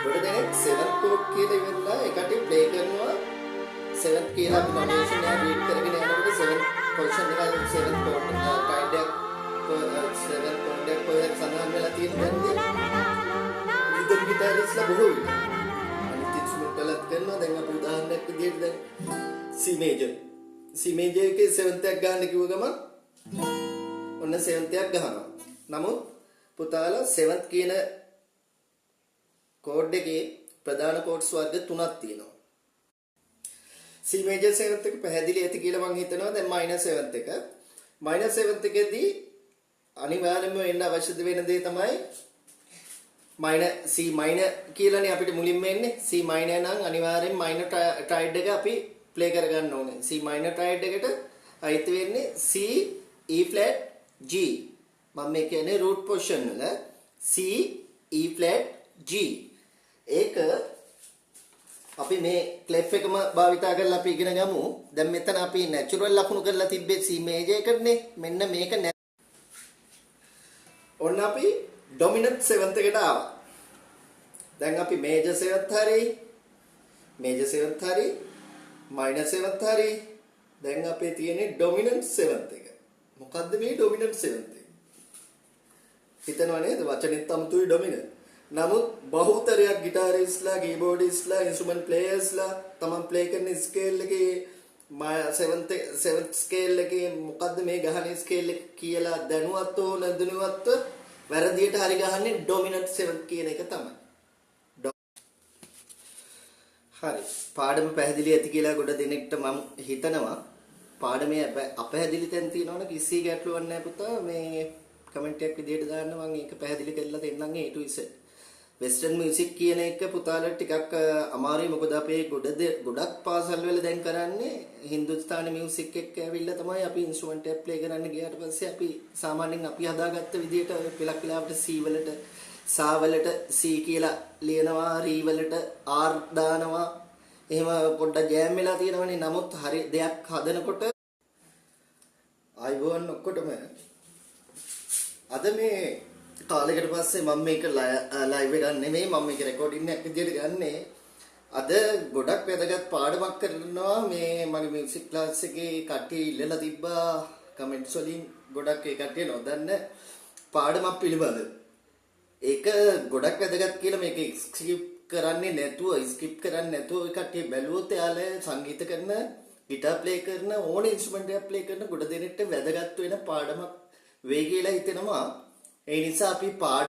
ගොඩ දෙනෙක් 7th chord කියලා ඉවරලා එකට ප්ලේ කරනවා 7th කියලා අපි නොටේෂන් එක රීඩ් කරගෙන යනකොට 7th පොසිෂන් එක 7th chord ටයිඩ් එක 7th chord එක කොහෙද සඳහන් වෙලා තියෙන්නේ රිද්ම් ගිටාරිස්ලා බොහෝ විට අනිත් ඉන්ස්ට්‍රුමන්ට් වලත් කරනවා දැන් අපි උදාහරණයක් විදිහට දැන් C major එකේ 7th එක ගන්න කිව්ව ගමන් ඔන්න 7th එකක් ගහනවා. නමුත් පුතාලා 7th කියන කෝඩ් එකේ ප්‍රධාන කෝඩ්ස් වර්ග තුනක් තියෙනවා. C major 7th එක පැහැදිලි ඇති කියලා මම හිතනවා. දැන් minor 7th එක. minor 7th එකේදී අනිවාර්යයෙන්ම වෙන්න අවශ්‍ය වෙන දේ තමයි minor C minor කියලානේ අපිට මුලින්ම එන්නේ. C minor නම් අනිවාර්යෙන් minor triad එක අපි play කරගන්න ඕනේ. C minor triad එකට අයිති වෙන්නේ C E flat G. මම මේ කියන්නේ root position වල C E flat G. ඒක අපි මේ clef එකම භාවිතා කරලා අපි ඉගෙන ගමු. දැන් මෙතන අපි natural ලකුණු කරලා තිබ්බේ C major එකනේ. මෙන්න මේක ඔන්න අපි dominant 7th එකට ආවා. දැන් අපි major 7th හරි major 7th හරි minor 7th හරි දැන් අපේ තියෙන්නේ dominant 7th එක. මොකද්ද මේ dominant 7th එක? හිතනවා නේද වචනෙත් අමුතුයි dominant. නමුත් බහුතරයක් ගිටාරිස්ලා, කීබෝඩිස්ලා, ඉන්ස්ට්‍රුමන්ට් ප්ලේයර්ස්ලා තමන් ප්ලේ කරන ස්කේල් එකේ 7th ස්කේල් එකේ මොකද්ද මේ ගහන ස්කේල් එක කියලා දැනුවත් හෝ නැදනුවත්ව වැරදියට හරි ගහන්නේ dominant 7th කියන එක තමයි. හරි. පාඩම පැහැදිලි ඇති කියලා ගොඩ දෙනෙක්ට මම හිතනවා. පාඩමේ අපැහැදිලි තැන් තියෙනවනේ කිසි ගැටලුවක් නැහැ පුතා. මේ කමෙන්ට් එකක් විදියට දාන්න මම ඒක පැහැදිලි කරලා දෙන්නම් A to Z. Western music කියන එක පුතාලට ටිකක් අමාරුයි. මොකද අපේ ගොඩක් පාසල් වල දැන් කරන්නේ හින්දුස්ථානි මියුසික් එක්ක ඇවිල්ලා තමයි අපි ඉන්ස්ට්‍රුමන්ට් එක ප්ලේ කරන්න ගියාට පස්සේ අපි සාමාන්‍යයෙන් අපි හදාගත්ත විදියට පෙලක් වෙලාවට C වලට සා වලට C කියලා ලියනවා, రీ වලට R දානවා. එහෙම පොඩ්ඩක් ජෑම් වෙලා තියෙනවනේ. නමුත් හරි දෙයක් හදනකොට ආයිබෝන් ඔක්කොටම අද මේ කාලයකට පස්සේ මම මේක ලයිව් එකක් නෙමෙයි මම මේක රෙකෝඩින් එකක් විදියට ගන්නෙ. අද ගොඩක් වැදගත් පාඩමක් කරනවා මේ මගේ මියුසික් ක්ලාස් එකේ කට්ටිය ඉල්ලලා තිබ්බා කමෙන්ට්ස් වලින් ගොඩක් ඒ කට්ටිය නොදන්න පාඩමක් පිළිබඳ. ඒක ගොඩක් වැදගත් කියලා මේක ස්කිප් කරන්නේ නැතුව ඒ කට්ටිය බැලුවොත් එයාලා සංගීත කරන, ගිටාර් ප්ලේ කරන, ඕන ඉන්ස්ට්‍රුමන්ට් එකක් ප්ලේ කරන ගොඩ දෙනෙක්ට වැදගත් වෙන පාඩමක් වෙයි කියලා හිතෙනවා. ඒ නිසා අපි